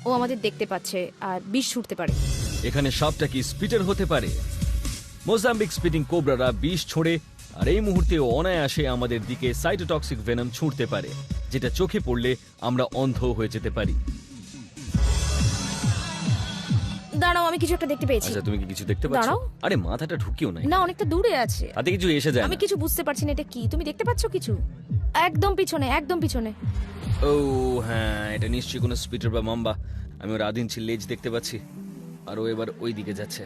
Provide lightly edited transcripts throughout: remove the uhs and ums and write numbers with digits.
ও আমাদের দেখতে পাচ্ছে আর বিষ ছুটতে পারে। এখানে সাপটা কি স্পিটার হতে পারে? মোজাম্বিক স্পিটিং কোবরারা বিষ ছোড়ে, আর এই মুহূর্তে ও অনায়াসে আমাদের দিকে সাইটোটক্সিক ভেনম ছুঁড়তে পারে, যেটা চোখে পড়লে আমরা অন্ধ হয়ে যেতে পারি। দাঁড়াও, আমি কিছু একটা দেখতে পেয়েছি। আচ্ছা, তুমি কি কিছু দেখতে পাচ্ছ? দাঁড়াও। আরে মাথাটা ঢুকিও না, না, অনেকটা দূরে আছে। হাতে কিছু এসে যায় আমি না। কিছু বুঝতে পারছি না এটা কি। তুমি দেখতে পাচ্ছ কিছু? একদম পিছনে, একদম পিছনে। ও হ্যাঁ, এটা নিশ্চয়ই কোনো স্পিটার বা মাম্বা। আমি ওর আদিনছি লেজ দেখতে পাচ্ছি, আর ও এবার ওই দিকে যাচ্ছে।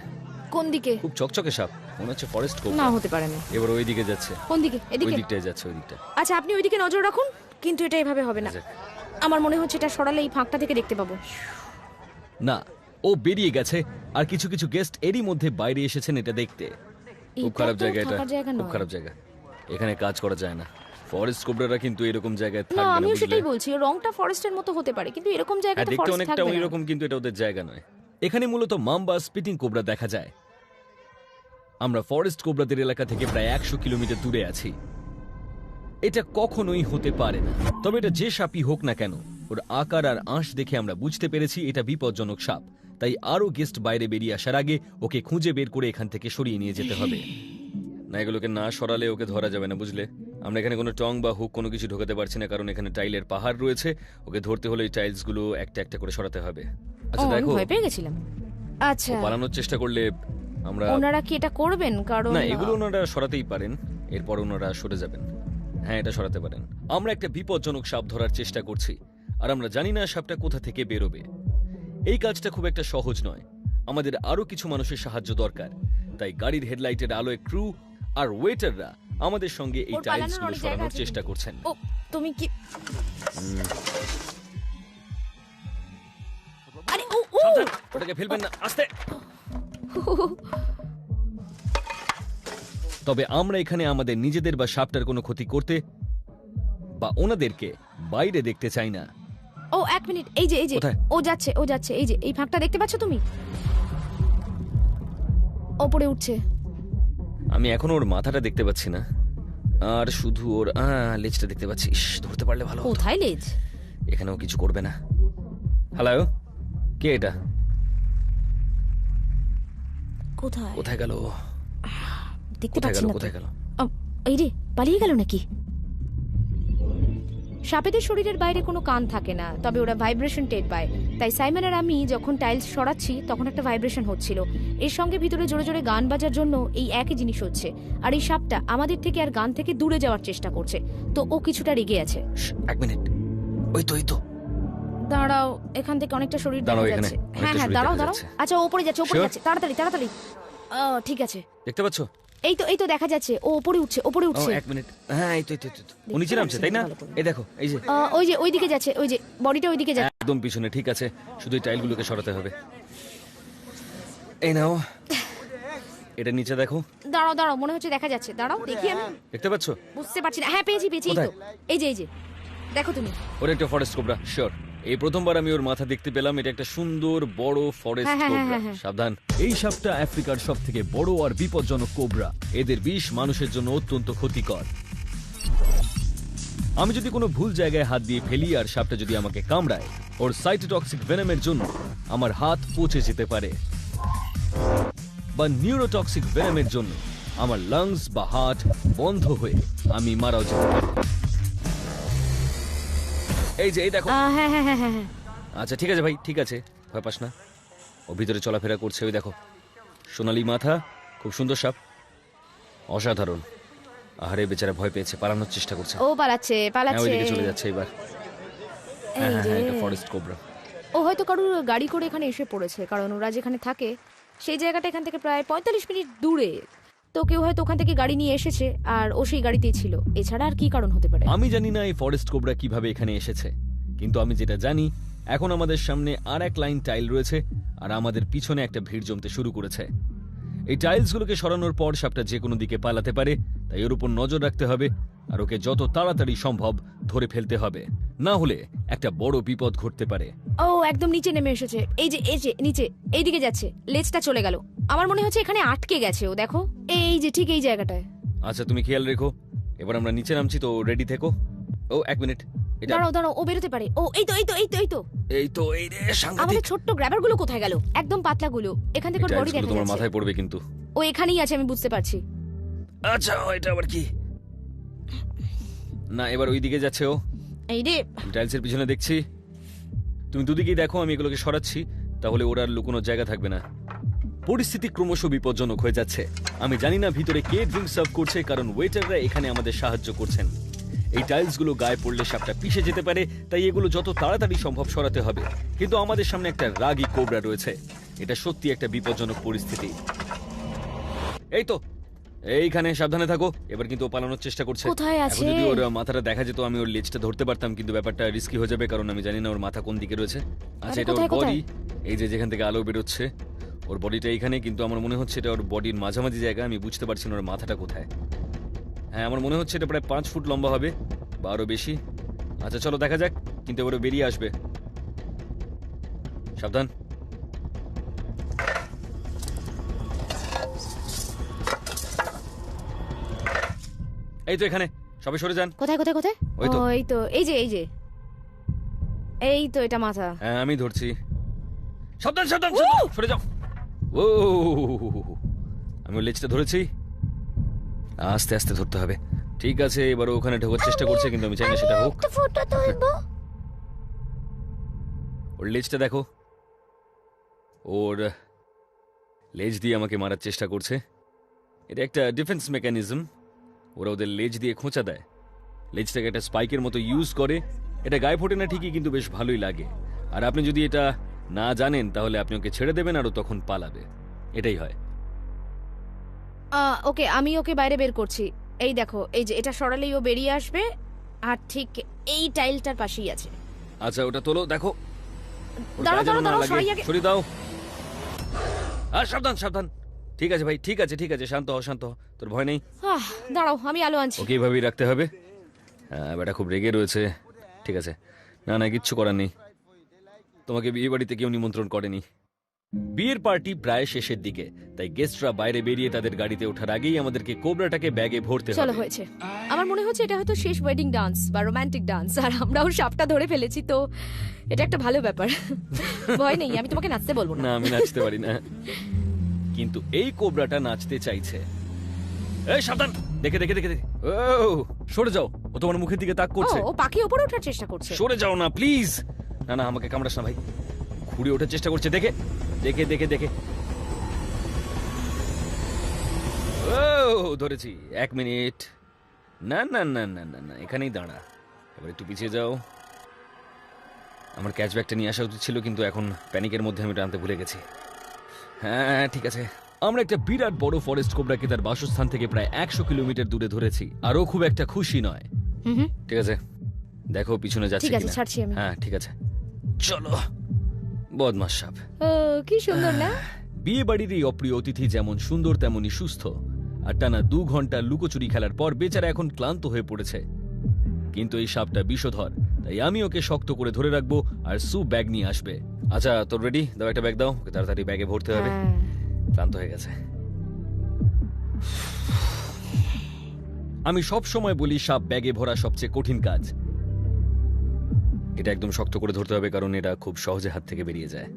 কোন দিকে? খুব চকচকে সাপ, মনে হচ্ছে ফরেস্ট কোবরা। না, হতে পারে না। এবার ওই দিকে যাচ্ছে। কোন দিকে? ওই এদিকে? দিকটায় যাচ্ছে, ওই দিকটা। আচ্ছা, আপনি ওইদিকে নজর রাখুন, কিন্তু এটা এভাবে হবে না। আচ্ছা। আমার মনে হচ্ছে এটা সরালে এই ফাঁকটা থেকে দেখতে পাবো। না, ও বেরিয়ে গেছে, আর কিছু কিছু গেস্ট এরই মধ্যে বাইরে এসেছেন এটা দেখতে। খুব এটা খারাপ তো জায়গা এটা, থাকার জায়গা খুব নয়। খারাপ জায়গা। এখানে কাজ করা যায় না। ফরেস্ট কোবরারা কিন্তু এরকম জায়গায় না, থাকবে না, আমিও বুঝলে? সেটাই বলছি। ওর রংটা ফরেস্টের মতো হতে পারে, কিন্তু এরকম হ্যাঁ, জায়গাতে দেখতে ফরেস্ট অনেকটা থাকবে না। ওইরকম, কিন্তু এটা ওদের জায়গা নয়। এখানে মূলত মাম্বা স্পিটিং কোবরা দেখা যায়। আমরা ফরেস্ট কোবরাদের এলাকা থেকে প্রায় 100 কিলোমিটার দূরে আছি। এটা কখনোই হতে পারে না। তবে এটা যে সাপই হোক না কেন, ওর আকার আর আঁশ দেখে আমরা বুঝতে পেরেছি এটা বিপজ্জনক সাপ। তাই আরো গেস্ট বাইরে বেরিয়ে আসার আগে ওকে খুঁজে বের করে এখান থেকে সরিয়ে নিয়ে যেতে হবে। না, এগুলোকে না সরালে ওকে ধরা যাবে না, বুঝলে? আমরা এখানে কোনো টং বা হুক কোনো কিছু ঢোকাতে পারছি না, কারণ এখানে টাইলের পাহাড় রয়েছে। ওকে ধরতে হলে এই টাইলস গুলো একটা একটা করে সরাতে হবে। আচ্ছা আমি দেখো, ভয় পেয়ে গেছিলাম। আচ্ছা, পালানোর চেষ্টা করলে আমরা ওনারা কি এটা করবেন? কারণ না, এগুলো ওনারা সরাতেই পারেন, এরপর ওনারা সরে যাবেন। হ্যাঁ, এটা সরাতে পারেন। আমরা একটা বিপজ্জনক সাপ ধরার চেষ্টা করছি, আর আমরা জানি না সাপটা কোথা থেকে বেরোবে। এই কাজটা খুব একটা সহজ নয়। আমাদের আরো কিছু মানুষের সাহায্য দরকার। তাই গাড়ির হেডলাইটের আলোয় ক্রু আর ওয়েটাররা আমাদের সঙ্গে এই ওর টাইলস পালানোর গুলো অনেক জায়গা সরানোর আছে চেষ্টা কিন্তু। করছেন। ও, তুমি কি? আরে ও ও সাবধান, ওটাকে ফেলবেন না, আস্তে। তবে আমরা এখানে আমাদের নিজেদের বা সাপটার কোনো ক্ষতি করতে বা ওনাদেরকে বাইরে দেখতে চাই না। ও, এক মিনিট। এই যে, এই যে, কোথায়? ও যাচ্ছে, ও যাচ্ছে। এই যে, এই ফাঁকটা দেখতে পাচ্ছ তুমি? ওপরে উঠছে। আমি এখনো ওর মাথাটা দেখতে পাচ্ছি না, আর শুধু ওর লেজটা দেখতে পাচ্ছি। ইস, ধরতে পারলে ভালো হতো। কোথায় লেজ? এখানেও কিছু করবে না। হ্যালো, কে এটা? কোথায়? কোথায় গেল? দেখতে কোথায় পাচ্ছি গেল? না তো। কোথায় গেল? এই রে, পালিয়ে গেল নাকি? সাপেদের শরীরের বাইরে কোনো কান থাকে না, তবে ওরা ভাইব্রেশন টের পায়। তাই সাইমন আর আমি যখন টাইলস সরাচ্ছি তখন একটা ভাইব্রেশন হচ্ছিল। এর সঙ্গে ভিতরে জোরে জোরে গান বাজার জন্য এই একই জিনিস হচ্ছে। আর এই সাপটা আমাদের থেকে আর গান থেকে দূরে যাওয়ার চেষ্টা করছে। তো ও কিছুটা রেগে আছে। এক মিনিট, ওই তো, ওই তো। দাঁড়াও, এখান থেকে অনেকটা শরীর দাঁড়াও, দেখা এখানে যাচ্ছে। অনেকটা হ্যাঁ হ্যাঁ, শরীর দাঁড়াও দেখা দাঁড়াও। যাচ্ছে। আচ্ছা, ও উপরে যাচ্ছে, উপরে Sure? যাচ্ছে। তাড়াতাড়ি তাড়াতাড়ি। ঠিক আছে। দেখতে পাচ্ছ? এই তো দেখা যাচ্ছে। ও উপরে উঠছে, উপরে ও, উঠছে। এক মিনিট। হ্যাঁ, এই তো, এই তো, এই তো। ও নিচে নামছে, তাই না? ভালো করে। এই দেখো, এই যে ওই যে ওইদিকে যাচ্ছে, ওই যে বডিটা ওইদিকে যাচ্ছে। একদম পিছনে। ঠিক আছে, শুধু এই টাইলগুলোকে সরাতে হবে। এই নাও, এটা নিচে দেখো। দাঁড়াও দাঁড়াও, মনে হচ্ছে দেখা যাচ্ছে। দাঁড়াও দেখি, আমি দেখতে পাচ্ছ? বুঝতে পারছি না। হ্যাঁ, পেয়েছি পেয়েছি। এই তো, এই যে, এই যে, দেখো তুমি। ওর একটা ফরেস্ট কোবরা, শিওর। এই প্রথমবার আমি ওর মাথা দেখতে পেলাম। এটা একটা সুন্দর বড় ফরেস্ট হ্যাঁ, হ্যাঁ, কোবরা। হ্যাঁ। সাবধান, এই সাপটা আফ্রিকার সব থেকে বড় আর বিপজ্জনক কোবরা। এদের বিষ মানুষের জন্য অত্যন্ত ক্ষতিকর। আমি যদি কোনো ভুল জায়গায় হাত দিয়ে ফেলি আর সাপটা যদি আমাকে কামড়ায়, ওর সাইটোটক্সিক ভেনমের জন্য আমার হাত পচে যেতে পারে, বা নিউরোটক্সিক ভেনমের জন্য আমার লাংস বা হার্ট বন্ধ হয়ে আমি মারাও যেতে পারি। এই যে, এই দেখো। হ্যাঁ হ্যাঁ হ্যাঁ হ্যাঁ। আচ্ছা, ঠিক আছে ভাই, ঠিক আছে, ভয় পাস না। ও ভিতরে চলাফেরা করছে, ওই দেখো। সোনালী মাথা, খুব সুন্দর সাপ, অসাধারণ। আহারে, বেচারা ভয় পেয়েছে, পালানোর চেষ্টা করছে। ও পালাচ্ছে হ্যাঁ, পালাচ্ছে। ওইদিকে চলে যাচ্ছে এবার। হ্যাঁ এই হ্যাঁ যে, হ্যাঁ, এটা ফরেস্ট কোবরা। ও হয়তো কারুর গাড়ি করে এখানে এসে পড়েছে, কারণ ওরা যেখানে থাকে সেই জায়গাটা এখান থেকে প্রায় 45 মিনিট দূরে। তো কেউ হয়তো ওখান থেকে গাড়ি নিয়ে এসেছে আর ও সেই গাড়িতেই ছিল। এছাড়া আর কি কারণ হতে পারে? আমি জানি না এই ফরেস্ট কোবরা কিভাবে এখানে এসেছে, কিন্তু আমি যেটা জানি, এখন আমাদের সামনে আর এক লাইন টাইল রয়েছে, আর আমাদের পিছনে একটা ভিড় জমতে শুরু করেছে। এই টাইলসগুলোকে সরানোর পর সাপটা যে কোনো দিকে পালাতে পারে, তাই ওর উপর নজর রাখতে হবে, আর ওকে যত তাড়াতাড়ি সম্ভব ধরে ফেলতে হবে। না হলে একটা বড় বিপদ ঘটতে পারে। ও একদম নিচে নেমে এসেছে। এই যে নিচে, এইদিকে যাচ্ছে। লেজটা চলে গেল। আমার মনে হচ্ছে এখানে আটকে গেছে ও। দেখো, এই যে ঠিক এই জায়গাটায়। আচ্ছা, তুমি খেয়াল রেখো। এবার আমরা নিচে নামছি, তো রেডি থেকো। ও, এক মিনিট, এটা দাঁড়াও দাঁড়াও, ও বেরোতে পারে। ও এই তো এই তো এই তো এই তো এই রে সাংঘাতিক। আমাদের ছোট্ট গ্র্যাবার গুলো কোথায় গেল? একদম পাতলা গুলো, এখান থেকে ওর বডি টাইলসগুলো দেখা তোমার যাচ্ছে। মাথায় পড়বে কিন্তু। ও এখানেই আছে, আমি বুঝতে পারছি। আচ্ছা এটা আবার কি? না এবার ওই দিকে যাচ্ছে ও। এই রে, টাইলসের পিছনে দেখছি। তুমি দুদিকেই দেখো, আমি এগুলোকে সরাচ্ছি, তাহলে ওর আর লুকোনোর জায়গা থাকবে না। পরিস্থিতি ক্রমশ বিপজ্জনক হয়ে যাচ্ছে। আমি জানি না ভিতরে কে ড্রিঙ্ক সার্ভ করছে, কারণ ওয়েটাররা এখানে আমাদের সাহায্য করছেন। এই টাইলসগুলো গায়ে পড়লে সাপটা পিষে যেতে পারে, তাই এগুলো যত তাড়াতাড়ি সম্ভব সরাতে হবে। কিন্তু আমাদের সামনে একটা রাগী কোবরা রয়েছে। এটা সত্যি একটা বিপজ্জনক পরিস্থিতি। এই তো এইখানে, সাবধানে থাকো। এবার কিন্তু ও পালানোর চেষ্টা করছে। কোথায় এখন আছে? যদি ওর মাথাটা দেখা যেত, আমি ওর লেজটা ধরতে পারতাম, কিন্তু ব্যাপারটা রিস্কি হয়ে যাবে, কারণ আমি জানি না ওর মাথা কোন দিকে রয়েছে। আচ্ছা আরে এটা ওর কোথায়, বডি, কোথায়? এই যে যেখান থেকে আলো বেরোচ্ছে, ওর বডিটা এইখানে, কিন্তু আমার মনে হচ্ছে এটা ওর বডির মাঝামাঝি জায়গা। আমি বুঝতে পারছি না ওর মাথাটা কোথায়। হ্যাঁ আমার মনে হচ্ছে এটা প্রায় 5 ফুট লম্বা হবে বা আরো বেশি। আচ্ছা চলো দেখা যাক, কিন্তু এবারে বেরিয়ে আসবে। সাবধান। এই তো এখানে, সবাই সরে যান। কোথায় কোথায় কোথায়? ওই তো। ও এই তো, এই যে এই যে এই তো, এটা মাথা। হ্যাঁ আমি ধরছি। সাবধান সাবধান সাবধান, সরে যাও। ও আমি ওর লেজটা ধরেছি, আস্তে আস্তে ধরতে হবে। ঠিক আছে এবার ও ওখানে ঢোকার চেষ্টা করছে, কিন্তু আমি চাই না সেটা হোক। একটা ফটো তুলবো। ওর লেজটা দেখো, ওর লেজ দিয়ে আমাকে মারার চেষ্টা করছে। এটা একটা ডিফেন্স মেকানিজম। ওরা ওদের লেজ দিয়ে খোঁচা দেয়, লেজটাকে একটা স্পাইকের মতো ইউজ করে। এটা গায়ে ফোটে না ঠিকই, কিন্তু বেশ ভালোই লাগে। আর আপনি যদি এটা না জানেন, তাহলে আপনি ওকে ছেড়ে দেবেন আর ও তখন পালাবে। এটাই হয়। ওকে, আমি ওকে বাইরে বের করছি। এই দেখো, এই যে এটা সরালেই ও বেরিয়ে আসবে, আর ঠিক এই টাইলটার পাশেই আছে। আচ্ছা ওটা তোলো, দেখো ওর দাঁড়াও গায়ে যেন দাঁড়াও না দাঁড়াও, লাগে। সরাই আগে। সরিয়ে দাও। আর সাবধান সাবধান। ঠিক আছে ভাই, ঠিক আছে ঠিক আছে, শান্ত হ শান্ত হ, তোর ভয় নেই। দাঁড়াও, আমি আলো আনছি। ওকে এইভাবেই রাখতে হবে। হ্যাঁ বেটা খুব রেগে রয়েছে। ঠিক আছে, না না কিচ্ছু করার নেই। তোমাকে বিয়ে বাড়িতে কেউ নিমন্ত্রণ করেনি। বিয়ের পার্টি প্রায় শেষের দিকে, তাই গেস্টরা বাইরে বেরিয়ে তাদের গাড়িতে ওঠার আগেই আমাদেরকে কোবরাটাকে ব্যাগে ভরতে চলো, হবে। হয়েছে। আমার মনে হচ্ছে এটা হয়তো শেষ ওয়েডিং ডান্স বা রোমান্টিক ডান্স, আর আমরাও সাপটা ধরে ফেলেছি, তো এটা একটা ভালো ব্যাপার। ভয় নেই, আমি তোমাকে নাচতে বলবো না না। আমি নাচতে পারি না, কিন্তু এই কোবরাটা নাচতে চাইছে। এই সাবধান, দেখে দেখে দেখে দেখে। ও সরে যাও, ও তোমার মুখের দিকে তাক করছে। ও পাখি উপরে ওঠার চেষ্টা করছে। সরে যাও না প্লিজ। না না আমাকে কামড়াস না ভাই। ঘুরে ওঠার চেষ্টা করছে, দেখে দেখে দেখে দেখে। ও ধরেছি। 1 মিনিট। না না না না না না, এখানেই দাঁড়া। এবার একটু পিছিয়ে যাও। আমার ক্যাচব্যাকটা নিয়ে আসা উচিত ছিল, কিন্তু এখন প্যানিকের মধ্যে আমি টানতে ভুলে গেছি। হ্যাঁ ঠিক আছে। আমরা একটা বিরাট বড় ফরেস্ট কোবরাকে তার বাসস্থান থেকে প্রায় 100 কিলোমিটার দূরে ধরেছি, আর ও খুব একটা খুশি নয়। হুম হুম, ঠিক আছে, দেখো পিছনে যাচ্ছে ঠিক আছে, কিনা। ছাড়ছি আমি। হ্যাঁ ঠিক আছে, চলো। বদমাস সাপ। ও কি সুন্দর না? বিয়ে বাড়ির এই অপ্রিয় অতিথি যেমন সুন্দর তেমনি সুস্থ, আর টানা 2 ঘন্টা লুকোচুরি খেলার পর বেচারা এখন ক্লান্ত হয়ে পড়েছে। কিন্তু এই সাপটা বিষধর, তাই আমি ওকে শক্ত করে ধরে রাখবো, আর সু ব্যাগ নিয়ে আসবে। আচ্ছা তোর রেডি? দাও একটা ব্যাগ দাও, ওকে তাড়াতাড়ি ব্যাগে ভরতে হবে। হ্যাঁ। ক্লান্ত হয়ে গেছে। আমি সব সময় বলি সাপ ব্যাগে ভরা সবচেয়ে কঠিন কাজ। এটা একদম শক্ত করে ধরতে হবে, কারণ এটা খুব সহজে হাত থেকে বেরিয়ে যায়।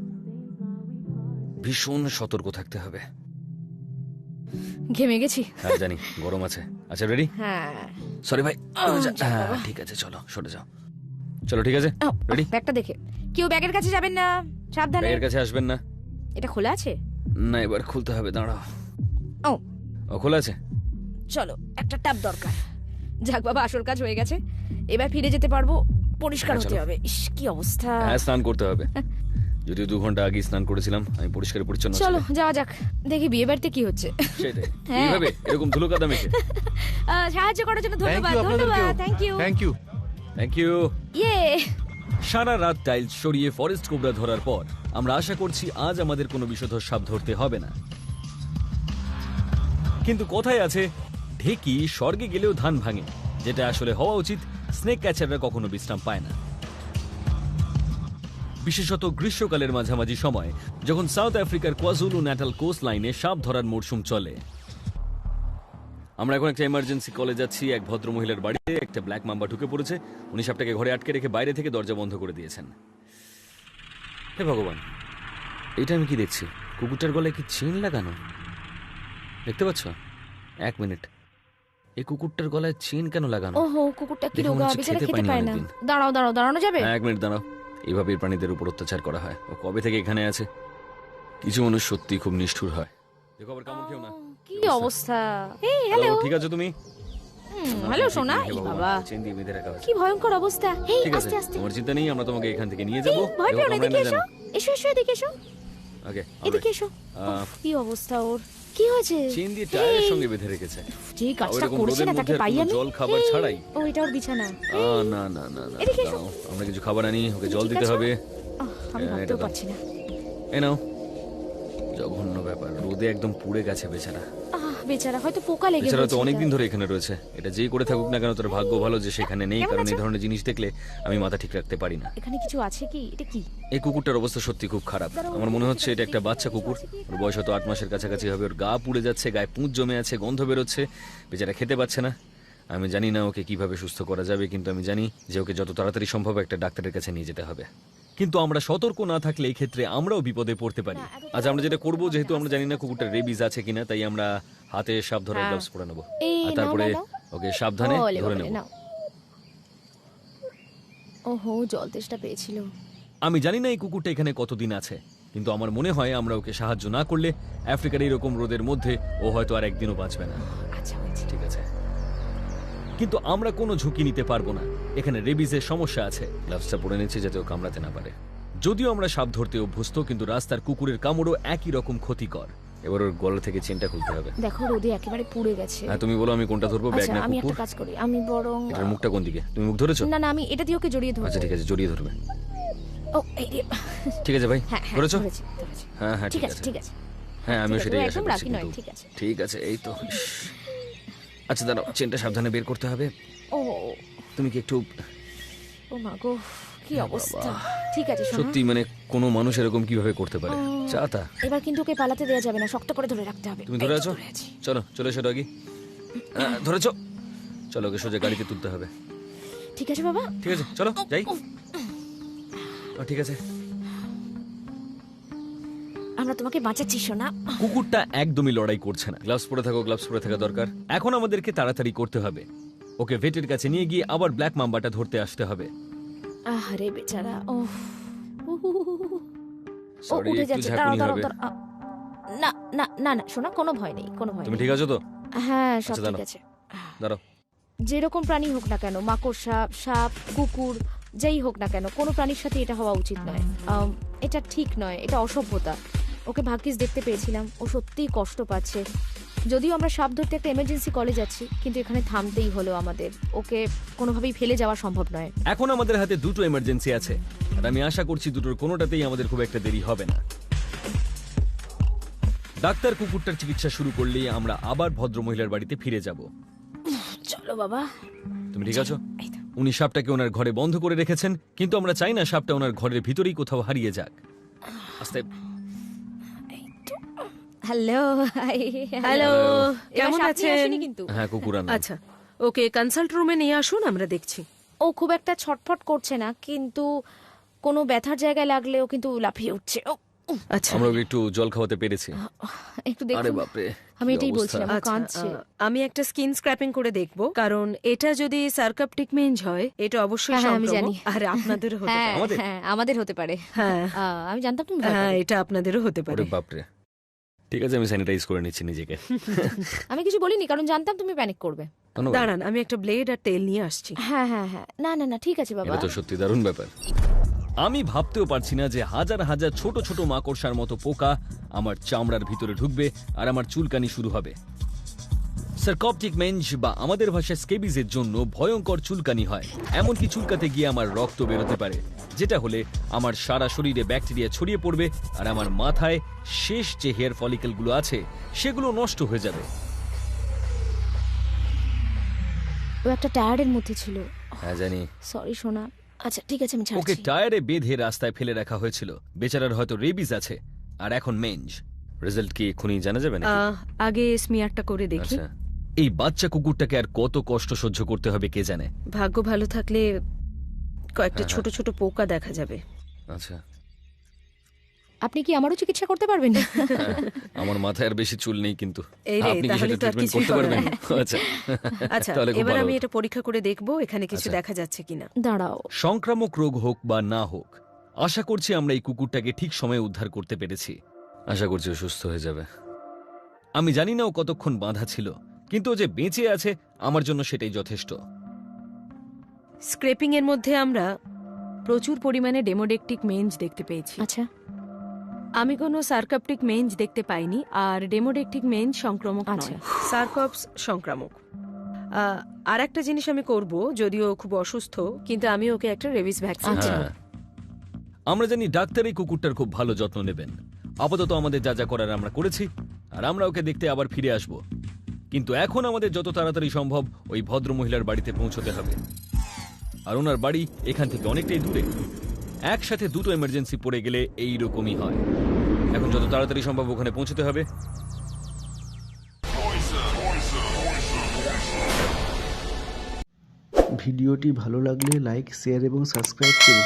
ভীষণ সতর্ক থাকতে হবে। ঘেমে গেছি। হ্যাঁ জানি, গরম আছে। আচ্ছা রেডি? হ্যাঁ। সরি ভাই। যাক বাবা। ঠিক আছে চলো, সরে যাও। চলো ঠিক আছে, ও, রেডি? ব্যাগটা দেখে। কেউ ব্যাগের কাছে যাবেন না, সাবধানে। ব্যাগের কাছে আসবেন না। এটা খোলা আছে? না এবার খুলতে হবে, দাঁড়াও। ও ও খোলা আছে। চলো, একটা ট্যাপ দরকার। যাক বাবা, আসল কাজ হয়ে গেছে। এবার ফিরে যেতে পারবো। পরিষ্কার হ্যাঁ, হতে চলো। হবে। ইস কি অবস্থা। হ্যাঁ স্নান করতে হবে। যদিও 2 ঘন্টা আগে স্নান করেছিলাম, আমি পরিষ্কার পরিচ্ছন্ন চলো ছিলাম। যাওয়া যাক, দেখি বিয়ে বাড়িতে কি হচ্ছে। সেটাই। হ্যাঁ। এইভাবে এরকম ধুলো কাদা মেখে। সাহায্য করার জন্য থ্যাংক ধন্যবাদ। ইউ ধন্যবাদ, আপনাদেরকেও। Thank you. Thank you. Thank you. ইয়ে সারা রাত টাইলস সরিয়ে ফরেস্ট কোবরা ধরার পর আমরা আশা করছি আজ আমাদের কোনো বিষধর সাপ ধরতে হবে না। কিন্তু কথায় আছে, ঢেকি স্বর্গে গেলেও ধান ভাঙে, যেটা আসলে হওয়া উচিত। স্নেক ক্যাচাররা কখনো বিশ্রাম পায় না, বিশেষত গ্রীষ্মকালের মাঝামাঝি সময়, যখন সাউথ আফ্রিকার কোয়াজুলু ন্যাটাল কোস্ট লাইনে সাপ ধরার মরশুম চলে। আমরা এখন একটা এমার্জেন্সি কলে যাচ্ছি। এক ভদ্র মহিলার বাড়িতে একটা ব্ল্যাক মাম্বা ঢুকে পড়েছে। উনি সাপটাকে ঘরে আটকে রেখে বাইরে থেকে দরজা বন্ধ করে দিয়েছেন। হে ভগবান, এটা আমি কি দেখছি? কুকুরটার গলায় কি চেন লাগানো? দেখতে পাচ্ছ? 1 মিনিট, এই কুকুরটার গলায় চেন কেন লাগানো? ওহো, কুকুরটা কি দেখে মনে রোগা, হচ্ছে বেচারা খেতে খেতে পায়নি পায় না। অনেকদিন। দাঁড়াও দাঁড়াও, দাঁড়ানো যাবে? 1 মিনিট দাঁড়াও। এইভাবে প্রাণীদের উপর অত্যাচার করা হয়। ও কবে থেকে এখানে আছে? কিছু মানুষ সত্যি খুব নিষ্ঠুর হয়। দেখো আবার কামড় খেও না। কি অবস্থা? এই হ্যালো। ঠিক আছে তুমি? হ্যালো সোনা। হে এই ভগবান, বাবা, চেন দিয়ে বেঁধে রাখা হয়েছে। কি ভয়ঙ্কর অবস্থা। এই ঠিক আছে, আস্তে আস্তে। তোমার চিন্তা নেই, আমরা তোমাকে এখান থেকে নিয়ে যাবো। ভয় পেও না, এদিকে এসো। এসো এসো, এদিকে এসো। ওকে, এদিকে এসো। উফ, কি অবস্থা ওর? কি হয়েছে? চেন দিয়ে টায়ারের সঙ্গে বেঁধে রেখেছে। যে কাজটা ওইরকম করেছে রোদের না, তাকে মধ্যে আর পাই কোনো আমি। জল খাবার এই, ছাড়াই? ও এটা ওর বিছানা। না না না না, এদিকে এসো। দাঁড়াও, আমরা কিছু খাবার আনি, ওকে জল ঠিক দিতে আছে। হবে। আমি এটা ভাবতেও দাও। পারছি না। এ নাও। জঘন্য ব্যাপার, রোদে একদম পুড়ে গেছে বেচারা। বেচারা হয়তো পোকা লেগে বেচারা তো গেছে অনেকদিন এটা। ধরে এখানে রয়েছে। এটা যেই করে থাকুক না কেন, তোর ভাগ্য ভালো যে সেখানে নেই, কেমন কারণ এই আছো? ধরনের জিনিস দেখলে আমি মাথা ঠিক রাখতে পারি না। এখানে কিছু আছে কি? এটা কি? এই কুকুরটার অবস্থা সত্যি খুব খারাপ। আমার মনে হচ্ছে এটা একটা বাচ্চা কুকুর। ওর বয়স হয়তো 8 মাসের কাছাকাছি হবে। ওর গা পুড়ে যাচ্ছে, গায়ে পুঁজ জমে আছে, গন্ধ বেরোচ্ছে। বেচারা খেতে পাচ্ছে না। আমি জানি না ওকে কিভাবে সুস্থ করা যাবে, কিন্তু আমি জানি যে ওকে যত তাড়াতাড়ি সম্ভব একটা ডাক্তারের কাছে নিয়ে যেতে হবে। কিন্তু আমরা সতর্ক না থাকলে এই ক্ষেত্রে আমরাও বিপদে পড়তে পারি। আজ আমরা যেটা করব, যেহেতু আমরা জানি না কুকুরটার রেবিজ আছে কিনা, তাই আমরা হাতে সাপ ধরার হ্যাঁ। গ্লাভস পরে নেবো। এই আর নাও, তারপরে নাও, ওকে সাবধানে ওলে ধরে বাবালে, নেব। নাও। ওহো, জল তেষ্টা পেয়েছিল। আমি জানি না এই কুকুরটা এখানে কতদিন আছে, কিন্তু আমার মনে হয় আমরা ওকে সাহায্য না করলে আফ্রিকার এইরকম রোদের মধ্যে ও হয়তো আর একদিনও বাঁচবে না। আচ্ছা হয়েছে। ঠিক আছে, কিন্তু আমরা কোনো ঝুঁকি নিতে পারবো না। এখানে রেবিজের সমস্যা আছে। গ্লাভসটা পরে নিচ্ছি যাতে ও কামড়াতে না পারে। যদিও আমরা সাপ ধরতে অভ্যস্ত, কিন্তু রাস্তার কুকুরের কামড়ও একই রকম ক্ষতিকর। এবার ওর গলা থেকে চেনটা খুলতে হবে। দেখো, রোদে একেবারে পুড়ে গেছে। হ্যাঁ, তুমি বলো আমি কোনটা ধরবো, ব্যাগ আচ্ছা, না আমি কুকুর? একটা কাজ করি, আমি বরং এটার মুখটা কোন দিকে? তুমি মুখ ধরেছো? না না, আমি এটা দিয়ে ওকে জড়িয়ে ধরবো। আচ্ছা ঠিক আছে, জড়িয়ে ধরবে। ও এই রে। ঠিক আছে ভাই, হ্যাঁ হ্যাঁ, ধরেছো? ধরেছি, ধরেছি। হ্যাঁ হ্যাঁ, ঠিক আছে ঠিক আছে। হ্যাঁ আমিও ঠিক আছে, সেটাই ও আশা একদম করছি। রাগী নয়, কিন্তু ঠিক আছে। ঠিক আছে, এই তো। আচ্ছা দাঁড়াও, চেনটা সাবধানে বের করতে হবে। ও তুমি কি একটু ও মা গো, কি অবস্থা। ঠিক আছে শোনো, সত্যি মানে কোনো মানুষ এরকম কিভাবে করতে পারে? চাতা, এবার কিন্তু ওকে পালাতে দেওয়া যাবে না, শক্ত করে ধরে রাখতে হবে। তুমি এই ধরে তো আছো? ধরে আছি। চলো চলে এসো ডগি। ধরেছো? চলো ওকে সোজা গাড়িতে তুলতে হবে। ঠিক আছে বাবা। ঠিক আছে চলো যাই। ঠিক আছে। আমরা তোমাকে বাঁচাচ্ছি সোনা। কুকুরটা একদমই লড়াই করছে না। গ্লাভস পরে থাকো, গ্লাভস পরে থাকা দরকার। এখন আমাদেরকে তাড়াতাড়ি করতে হবে। ওকে ভেটের কাছে নিয়ে গিয়ে আবার ব্ল্যাক মাম্বাটা ধরতে আসতে হবে। আরে বেচারা, ও সরি, উঠে একটু যাচ্ছে। ঝাঁকুনি দাঁড়াও হবে। দাঁড়াও দাঁড়াও। না না না না শোনা, কোনো ভয় নেই, কোনো ভয় তুমি নেই। ঠিক আছো তো? হ্যাঁ সব আচ্ছা, ঠিক দাঁড়াও। আছে। দাঁড়াও। যেরকম প্রাণী হোক না কেন, মাকড়সা, সাপ, কুকুর, যাই হোক না কেন, কোনো প্রাণীর সাথে এটা হওয়া উচিত নয়। এটা ঠিক নয়, এটা অসভ্যতা। ওকে ভাগ্যিস দেখতে পেয়েছিলাম, ও সত্যিই কষ্ট পাচ্ছে। যদিও আমরা সাপ ধরতে একটা এমার্জেন্সি কলে যাচ্ছি, কিন্তু এখানে থামতেই হলো আমাদের। ওকে কোনোভাবেই ফেলে যাওয়া সম্ভব নয়। এখন আমাদের হাতে দুটো এমার্জেন্সি আছে, আর আমি আশা করছি দুটোর কোনোটাতেই আমাদের খুব একটা দেরি হবে না। ডাক্তার কুকুরটার চিকিৎসা শুরু করলেই আমরা আবার ভদ্র মহিলার বাড়িতে ফিরে যাব। চলো বাবা। তুমি ঠিক আছো? এই তো। উনি সাপটাকে ওনার ঘরে বন্ধ করে রেখেছেন, কিন্তু আমরা চাই না সাপটা ওনার ঘরের ভিতরেই কোথাও হারিয়ে যাক। আস্তে। হ্যালো হ্যালো, কেমন আছেন? কিন্তু হ্যাঁ, কুকুর আনলাম। আচ্ছা, ওকে কনসাল্ট রুমে নিয়ে আসুন, আমরা দেখছি। ও খুব একটা ছটফট করছে না, কিন্তু কোনো ব্যথার জায়গায় লাগলে ও কিন্তু লাফিয়ে উঠছে। ও আচ্ছা আমরা ওকে একটু জল খাওয়াতে পেরেছি। একটু আরে দেখুন। বাপরে, আমি কি এটাই অবস্থা। বলছিলাম। আচ্ছা, কাঁদছে। আমি একটা স্কিন স্ক্র্যাপিং করে দেখব, কারণ এটা যদি সার্কাপটিক মেঞ্জ হয় এটা অবশ্যই হ্যাঁ, হ্যাঁ, আমি সংক্রামক, জানি। আর আপনাদেরও হতে হ্যাঁ পারে। আমাদের? হ্যাঁ, আমাদের হতে পারে। হ্যাঁ আমি জানতাম তুমি ভয় হ্যাঁ, পাবে। এটা আপনাদেরও হতে পারে। ওরে বাপরে। ঠিক আছে, আমি স্যানিটাইজ করে নিচ্ছি নিজেকে। আমি কিছু বলিনি, কারণ জানতাম তুমি প্যানিক করবে। ধন্যবাদ। দাঁড়ান, আমি একটা ব্লেড আর তেল নিয়ে আসছি। হ্যাঁ হ্যাঁ হ্যাঁ, না না না, ঠিক আছে বাবা। এটা তো সত্যি দারুণ ব্যাপার। আমি ভাবতেও পারছি না যে হাজার হাজার ছোট ছোট মাকড়সার মতো পোকা আমার চামড়ার ভিতরে ঢুকবে আর আমার চুলকানি শুরু হবে। সার্কপটিক মেঞ্জ বা আমাদের ভাষায় স্কেবিজের জন্য ভয়ঙ্কর চুলকানি হয়। এমনকি চুলকাতে গিয়ে আমার রক্ত বেরোতে পারে, যেটা হলে আমার সারা শরীরে ব্যাকটেরিয়া ছড়িয়ে পড়বে আর আমার মাথায় শেষ যে হেয়ার ফলিকেলগুলো আছে সেগুলো নষ্ট হয়ে যাবে। ও একটা টায়ারের মধ্যে ছিল। হ্যাঁ জানি। সরি সোনা। আচ্ছা ঠিক আছে, আমি ওকে ছাড়ছি। টায়ারে বেঁধে রাস্তায় ফেলে রাখা হয়েছিল। বেচারার হয়তো রেবিজ আছে আর এখন মেঞ্জ। রেজাল্ট কি এক্ষুনি জানা যাবে নাকি? আগে স্মিয়ারটা করে দেখি। আচ্ছা, এই বাচ্চা কুকুরটাকে আর কত কষ্ট সহ্য করতে হবে কে জানে। ভাগ্য ভালো থাকলে কয়েকটা হ্যাঁ, ছোট ছোট পোকা দেখা যাবে। আচ্ছা, আপনি কি আমারও চিকিৎসা করতে পারবেন? আমার মাথায় আর বেশি চুল নেই, কিন্তু এই রে, আপনি কি তাহলে সেটা তো আর ট্রিটমেন্ট কিছুই করতে করার পারবেন? নেই। আচ্ছা আচ্ছা, তাহলে খুব এবার ভালো আমি হতো। এটা পরীক্ষা করে দেখবো এখানে কিছু আচ্ছা। দেখা যাচ্ছে কিনা। দাঁড়াও। সংক্রামক রোগ হোক বা না হোক, আশা করছি আমরা এই কুকুরটাকে ঠিক সময়ে উদ্ধার করতে পেরেছি। আশা করছি ও সুস্থ হয়ে যাবে। আমি জানি না ও কতক্ষণ বাঁধা ছিল, কিন্তু ও যে বেঁচে আছে আমার জন্য সেটাই যথেষ্ট। স্ক্রেপিং এর মধ্যে আমরা প্রচুর পরিমাণে ডেমোডেকটিক মেঞ্জ দেখতে পেয়েছি। আচ্ছা, আমি কোনো সার্কাপটিক মেঞ্জ দেখতে পাইনি, আর ডেমোডেকটিক মেঞ্জ সংক্রামক আচ্ছা। নয়, সার্কপস সংক্রামক। আর একটা জিনিস আমি করব, যদিও খুব অসুস্থ, কিন্তু আমি ওকে একটা রেবিস ভ্যাকসিন আচ্ছা। দেব। হ্যাঁ, আমরা জানি ডাক্তার এই কুকুরটার খুব ভালো যত্ন নেবেন। আপাতত আমাদের যা যা করার আমরা করেছি, আর আমরা ওকে দেখতে আবার ফিরে আসব। কিন্তু এখন আমাদের যত তাড়াতাড়ি সম্ভব ওই ভদ্র মহিলার বাড়িতে পৌঁছতে হবে। আর ওনার বাড়ি এখান থেকে অনেকটাই দূরে। একসাথে দুটো এমার্জেন্সি পড়ে গেলে এই রকমই হয়। এখন যত তাড়াতাড়ি সম্ভব ওখানে পৌঁছতে হবে। ভিডিওটি ভালো লাগলে লাইক, শেয়ার এবং সাবস্ক্রাইব করুন।